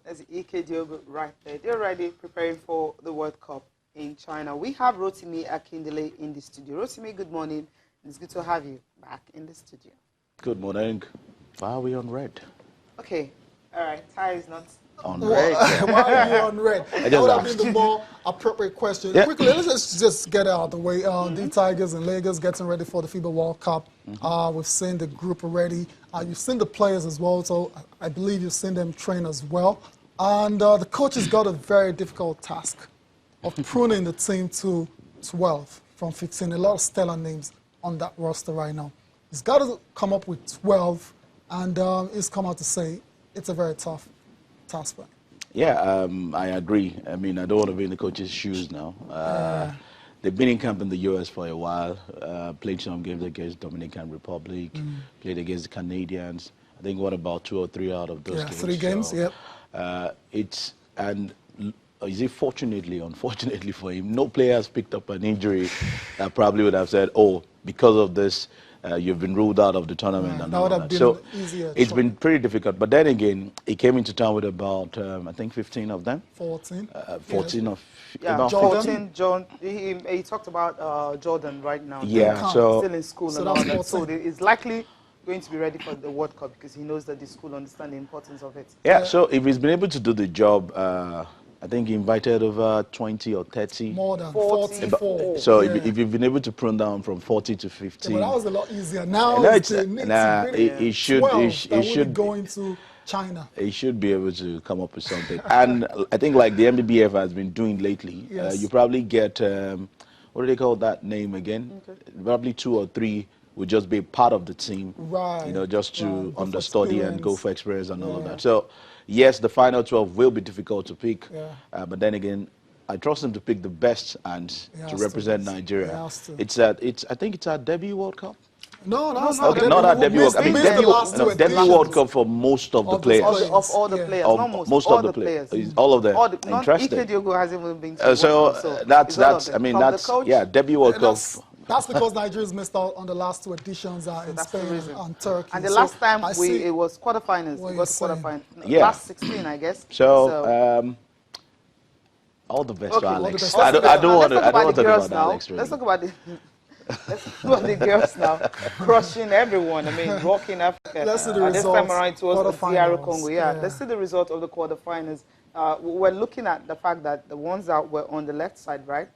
There's Ike Diogo right there. They're already preparing for the World Cup in China. We have Rotimi Akindele in the studio. Rotimi, good morning. It's good to have you back in the studio. Good morning. Why are we on red? Okay. All right. Ty is not on red. Why are you on red? That would have been the more appropriate question. Yeah. Quickly, let's just get it out of the way. The Tigers and Lagos getting ready for the FIBA World Cup. We've seen the group already. You've seen the players as well, so I believe you've seen them train as well. And the coach has got a very difficult task of pruning the team to 12 from 15. A lot of stellar names on that roster right now. He's got to come up with 12, and he's come out to say it's a very tough task for him. Yeah, I agree. I mean, I don't want to be in the coach's shoes now. They've been in camp in the U.S. for a while, played some games against Dominican Republic, played against the Canadians. I think what about 2 or 3 out of those games? 3 games, so, yep. Is it fortunately, unfortunately for him, no player has picked up an injury that probably would have said, oh, because of this, you've been ruled out of the tournament. And that would have been so easier. It's been pretty difficult. But then again, he came into town with about, I think, 15 of them. 14. 14 yeah. of about Jordan. 14. John, he talked about Jordan right now. Yeah, so still in school so and all that's that. 14. So he's likely going to be ready for the World Cup because he knows that the school understands the importance of it. yeah, so if he's been able to do the job, I think he invited over 20 or 30. More than 44. 44. So yeah. if you've been able to prune down from 40 to 15, Yeah, but that was a lot easier. Now No, it's he should 12 that should would go into China. he should be able to come up with something. And I think like the MBBF has been doing lately, Yes. you probably get what do they call that name again? Probably 2 or 3 would just be part of the team, Right. you know, just to Right. Go for understudy and go experience. for experience and all of Yeah. that. So yes, the final 12 will be difficult to pick, Yeah. but then again, I trust him to pick the best and He to has represent to. He Nigeria. has to. I think it's our debut World Cup. No, that's no, Okay, not our debut World Cup. I mean, missed the last two debut editions. World Cup for most of the Of the players. players. Of all the Yeah. players, Of not most all of the players. All of them. All the, not Interesting. Ike Diogo hasn't even been to So the World Cup, so that's it's all of I them. mean From that's the coach, yeah, debut World And Cup. that's because Nigeria's missed out on the last 2 editions in that's the Spain reason. and Turkey. And the So last time I see it was quarterfinals. what We you're got to saying. quarterfinals. Yeah. Last 16, I guess. So all the best Okay, to all the Alex. best. I don't want to Let's talk about the girls about now. Alex. Really. Let's talk about the let's talk about the girls now, crushing everyone. I mean, rocking Africa. Let's see the This time results. around it was the DR Quarterfinals, Congo. Yeah, yeah. let's see the result of the quarterfinals. We're looking at the fact that the ones that were on the left side, right?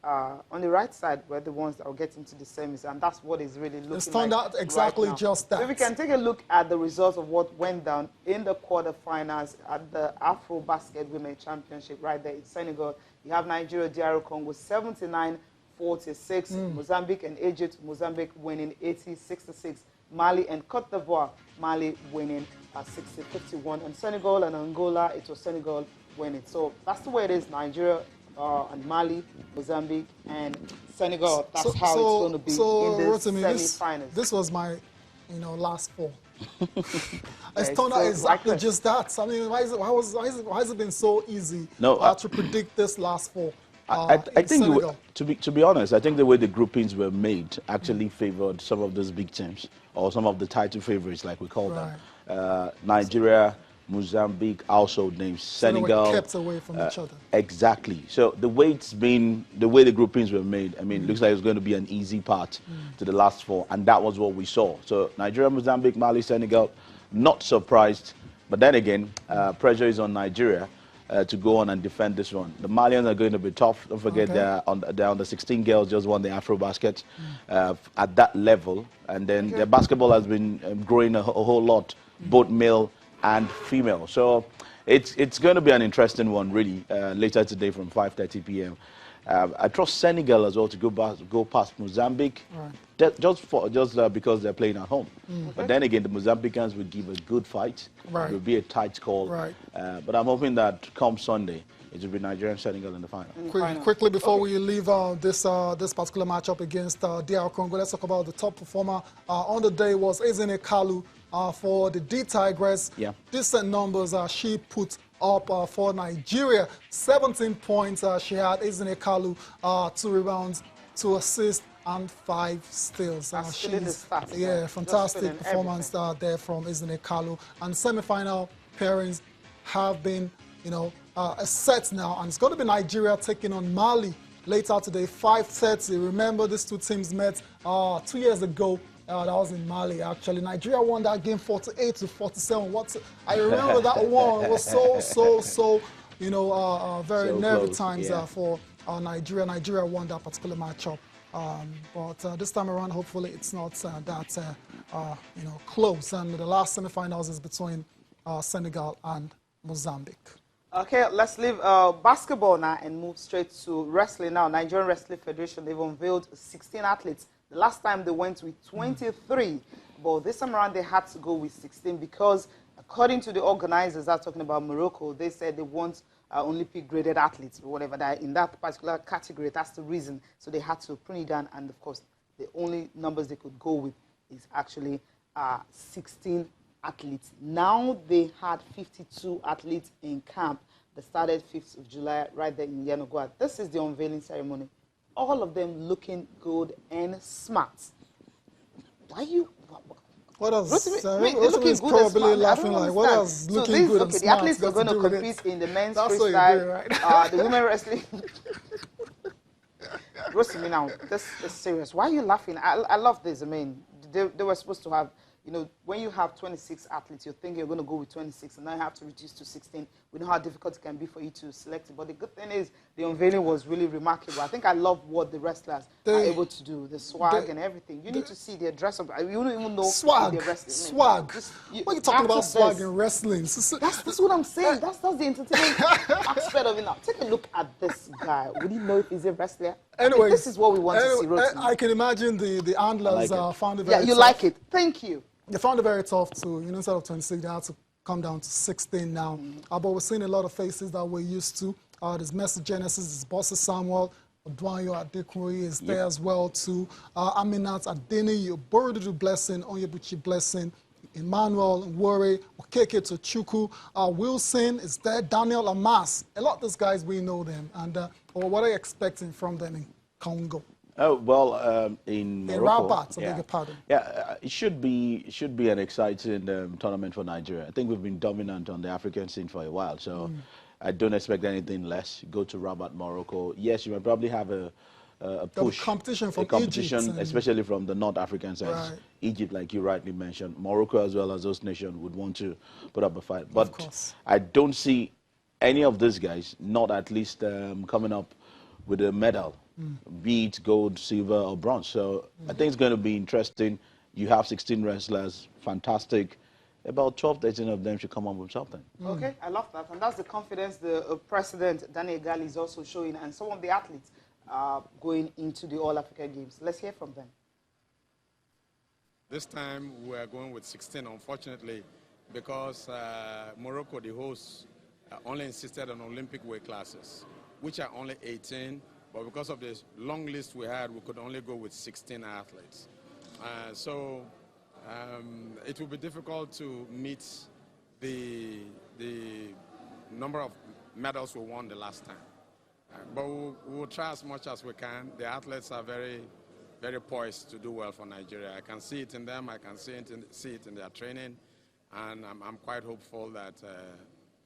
On the right side were the ones that will get into the semis, and that's what is really looking It's turned like out exactly right now. just that. So if we can take a look at the results of what went down in the quarterfinals at the Afro Basket Women Championship right there in Senegal. You have Nigeria, DR Congo 79-46, Mozambique and Egypt, Mozambique winning 80-66, Mali and Cote d'Ivoire, Mali winning 60-51, and Senegal and Angola, it was Senegal winning. So that's the way it is, Nigeria and Mali, Mozambique, and Senegal. That's how it's going to be in the semi-finals. This was my, last 4. It's Yeah, turned out so exactly like just that. I mean, why has it been so easy No, to predict this last 4? I think Senegal. to be honest, I think the way the groupings were made actually favored some of those big teams or some of the title favorites, like we call them. Nigeria, Mozambique, household names, Senegal. They were kept away from each other. Exactly. So the way the groupings were made, I mean, it looks like it's going to be an easy path to the last 4, and that was what we saw. So Nigeria, Mozambique, Mali, Senegal, not surprised, but then again, pressure is on Nigeria to go on and defend this one. The Malians are going to be tough. Don't forget they're on the 16 girls just won the Afro Basket at that level, and then their basketball has been growing a whole lot, both male and female. So it's going to be an interesting one, really, later today from 5:30 p.m. I trust Senegal as well to go past Mozambique, just because they're playing at home. But then again, the Mozambicans will give a good fight. Right. It will be a tight call. Right. But I'm hoping that come Sunday, it will be Nigeria and Senegal in the final. Quickly, before we leave this particular matchup against DR Congo, let's talk about the top performer on the day was Ezine Kalu for the D Tigress. Yeah. Decent numbers she put up for Nigeria. 17 points she had, Ezine Kalu, 2 rebounds, 2 assists, and 5 steals. Feeling the stats, yeah, right? fantastic Just feeling performance there from Ezine Kalu. And semi-final pairings have been, set now, and it's going to be Nigeria taking on Mali later today, 5:30. Remember, these two teams met 2 years ago. That was in Mali, actually. Nigeria won that game 48-47. I remember that one. It was so very So nervy close, times yeah. for Nigeria. Nigeria won that particular matchup. But this time around, hopefully, it's not that close. And the last semifinals is between Senegal and Mozambique. Okay, let's leave basketball now and move straight to wrestling now. Nigerian Wrestling Federation, they've unveiled 16 athletes. The last time they went with 23, but this time around they had to go with 16 because, according to the organizers that are talking about Morocco, they said they want Olympic graded athletes or whatever that in that particular category. That's the reason. So they had to print it down, and of course, the only numbers they could go with is actually 16 athletes. Now they had 52 athletes in camp. They started 5th of July right there in Yanagua. This is the unveiling ceremony. All of them looking good and smart. Why you? What else? Rotimi is probably laughing like, what else? Looking good and the smart. athletes are going to compete in the men's That's freestyle, right? the women wrestling. Rotimi, now, this is serious. Why are you laughing? I love this. I mean, they were supposed to have, when you have 26 athletes, you think you're going to go with 26, and now you have to reduce to 16. We know how difficult it can be for you to select it. But the good thing is, the unveiling was really remarkable. I think I love what the wrestlers are able to do, the swag and everything. You need to see their dress up. You don't even know swag. they're wrestling. Swag. What are you talking about swag in wrestling? That's what I'm saying. That's the entertainment aspect of it now. Take a look at this guy. Would you know if he's a wrestler? Anyway, this is what we want to see. Rotimi. I can imagine the handlers found it very tough. You like it. Thank you. They found it very tough to, instead of 26, they had to come down to 16 now. But we're seeing a lot of faces that we're used to. There's Messi Genesis, there's Bossa Samuel, Odwanyo Adekunle is there as well too. Aminat Adeni, Borodudu Blessing, Onyebuchi Blessing, Emmanuel Nwore, Okeke Tochukwu, Wilson is there, Daniel Amas. A lot of those guys, we know them. And what are you expecting from them in Congo? Oh well, in Morocco, Rabat, I beg your pardon. Yeah, it should be an exciting tournament for Nigeria. I think we've been dominant on the African scene for a while, so I don't expect anything less. Go to Rabat, Morocco. Yes, you might probably have a push, competition from competition, Egypt, especially from the North African side. Right. Egypt, like you rightly mentioned, Morocco as well as those nations would want to put up a fight. But I don't see any of these guys, not at least coming up with a medal. Be it gold, silver, or bronze. So I think it's going to be interesting. You have 16 wrestlers, fantastic. About 12, 13 of them should come up with something. Okay, I love that. And that's the confidence the president, Daniel Gali, is also showing, and some of the athletes going into the All-Africa Games. Let's hear from them. This time we are going with 16, unfortunately, because Morocco, the host, only insisted on Olympic weight classes, which are only 18. But because of the long list we had, we could only go with 16 athletes. So it will be difficult to meet the number of medals we won the last time. But we'll try as much as we can. The athletes are very, very poised to do well for Nigeria. I can see it in them. I can see it in their training. And I'm quite hopeful that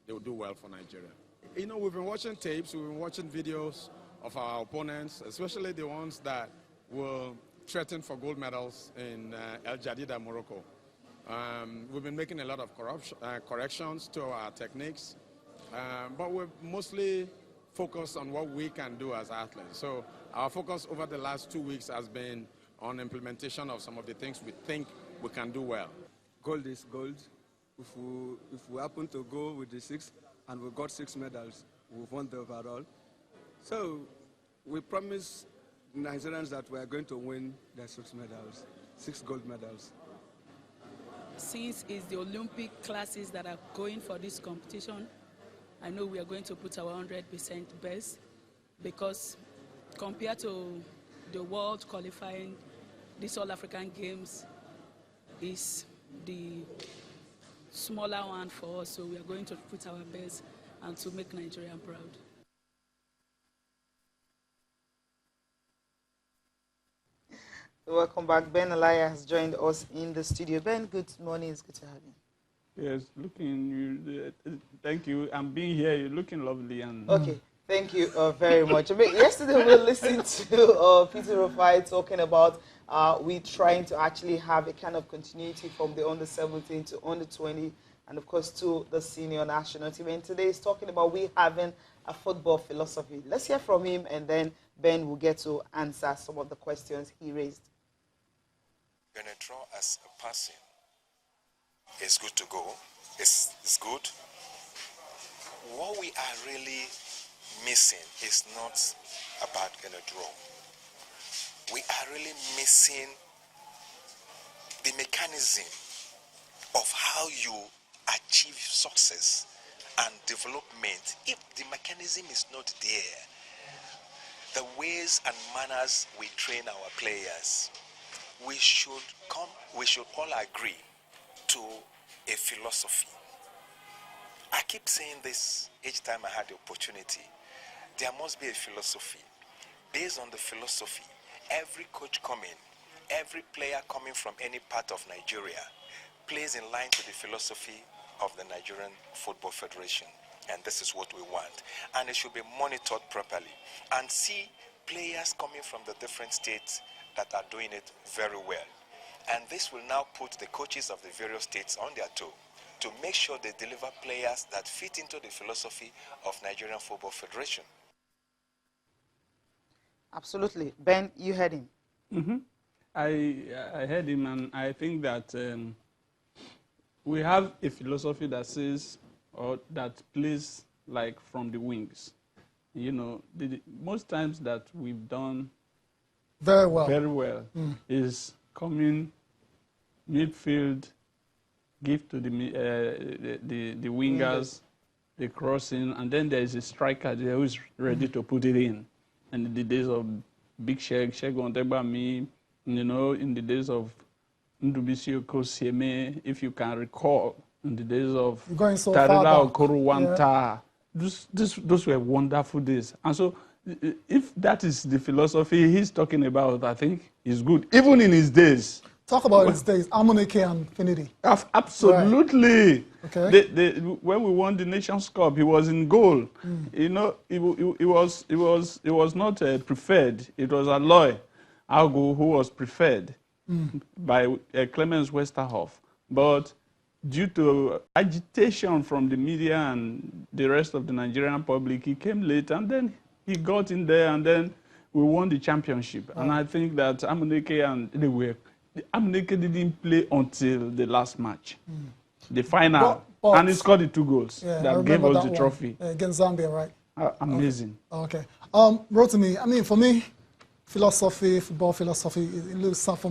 they will do well for Nigeria. We've been watching tapes. We've been watching videos of our opponents, especially the ones that will threaten for gold medals in El Jadida, Morocco. We've been making a lot of corrections to our techniques, but we're mostly focused on what we can do as athletes. So our focus over the last 2 weeks has been on implementation of some of the things we think we can do well. Gold is gold. If we happen to go with the 6 and we got 6 medals, we've won the overall. So we promise Nigerians that we are going to win the 6 medals, 6 gold medals. Since it's the Olympic classes that are going for this competition, I know we are going to put our 100% best, because compared to the world qualifying, this All-African Games is the smaller one for us, so we are going to put our best and to make Nigeria proud. Welcome back. Ben Alaya has joined us in the studio. Ben, good morning. It's good to have you. Yes, thank you. I'm being here. You're looking lovely. And Okay, thank you very much. I mean, yesterday we listened to Peter Rufai talking about we trying to actually have a kind of continuity from the under 17 to under 20, and of course to the senior national team. And today he's talking about we having a football philosophy. Let's hear from him, and then Ben will get to answer some of the questions he raised. When I draw as a person, it's good to go. It's good. What we are really missing is not about going to draw. We are really missing the mechanism of how you achieve success and development. If the mechanism is not there, the ways and manners we train our players, we should all agree to a philosophy. I keep saying this each time I had the opportunity. There must be a philosophy. Based on the philosophy, every coach coming, every player coming from any part of Nigeria plays in line to the philosophy of the Nigerian Football Federation. And this is what we want. And it should be monitored properly. And see players coming from the different states that are doing it very well. And this will now put the coaches of the various states on their toe to make sure they deliver players that fit into the philosophy of Nigerian Football Federation. Absolutely. Ben, you heard him. Mm-hmm. I heard him, and I think that we have a philosophy that says, or that plays like from the wings. You know, most times that we've done very well is coming midfield, give to the wingers, the crossing, and then there is a striker there who is ready to put it in. And in the days of Big Shegun Ontebami, you know, in the days of Ndubisi Okosieme, if you can recall, in the days of Tarila Okorowanta, those were wonderful days. And so, if that is the philosophy he's talking about, I think is good, even in his days. Talk about his days, Amuneke and Finidi. Absolutely. Right. Okay. When we won the Nations Cup, he was in goal. You know, it was not preferred. It was Aloy Agu who was preferred by Clemens Westerhoff. But due to agitation from the media and the rest of the Nigerian public, he came late, and then he got in there, and then we won the championship. Right. And I think that Amuneke Amuneke didn't play until the last match, the final, and he scored the 2 goals that gave us the trophy. Against Zambia, right? Amazing. Okay. Rotimi, I mean, for me, philosophy, football philosophy, it looks like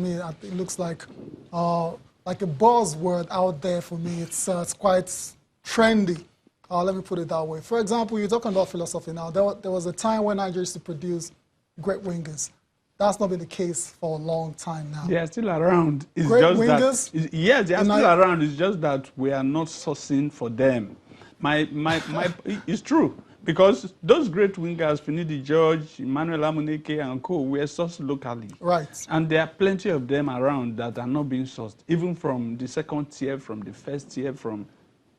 a buzzword out there for me. It's quite trendy. Let me put it that way. For example, you're talking about philosophy now. There was a time when Nigeria used to produce great wingers. That's not been the case for a long time now. They are still around. It's great just wingers? That, yes, they are still around. It's just that we are not sourcing for them. It's true. Because those great wingers, Finidi George, Emmanuel Amuneke, and co, were sourced locally. Right. And there are plenty of them around that are not being sourced, even from the second tier, from the first tier, from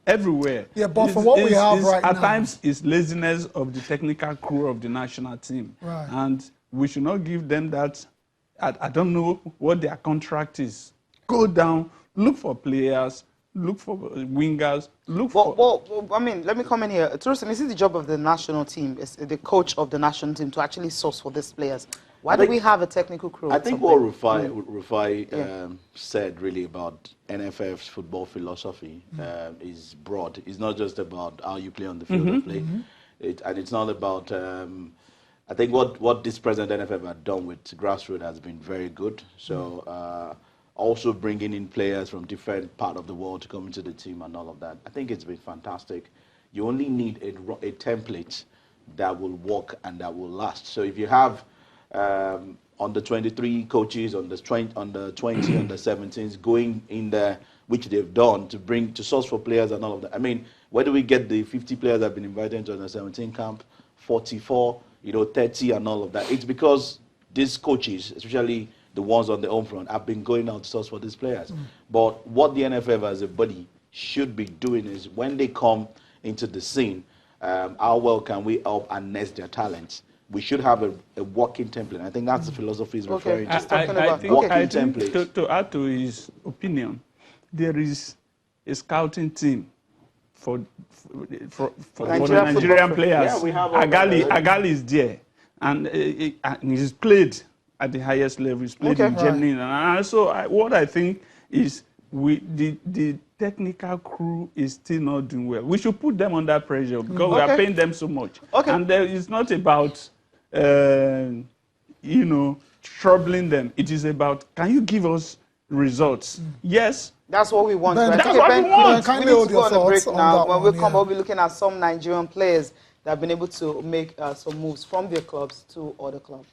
everywhere. Yeah, but for what we have right now. At times, it's laziness of the technical crew of the national team. Right. And we should not give them that. I don't know what their contract is. Go down, look for players, look for wingers, look for... Well, I mean, let me come in here. Tourism, is it the job of the national team, is the coach of the national team, to actually source for these players? Why do we have a technical crew? I think what Rufai said really about NFF's football philosophy is broad. It's not just about how you play on the field of play. And it's not about... I think what this present NFF had done with grassroots has been very good. So also bringing in players from different parts of the world to come into the team and all of that. I think it's been fantastic. You only need a template that will work and that will last. So if you have under 23 coaches, under 20, under 17s going in there, which they've done to source for players and all of that. I mean, where do we get the 50 players that have been invited into under 17 camp, 44? 30 and all of that? It's because these coaches, especially the ones on the home front, have been going out to source for these players. But what the NFF as a body should be doing is when they come into the scene, how well can we help harness their talents? We should have a working template. I think that's the philosophy he's referring to. I think to add to his opinion, there is a scouting team for the Nigerian players. Yeah, we have Agali is there, and he's played at the highest level. He's played in Germany. And so what I think is the technical crew is still not doing well. We should put them under pressure because we are paying them so much. And it's not about troubling them. It is about, can you give us results? Yes. That's what we want. That's what we want. We need to go on a break now. When we come, we'll be looking at some Nigerian players that have been able to make some moves from their clubs to other clubs.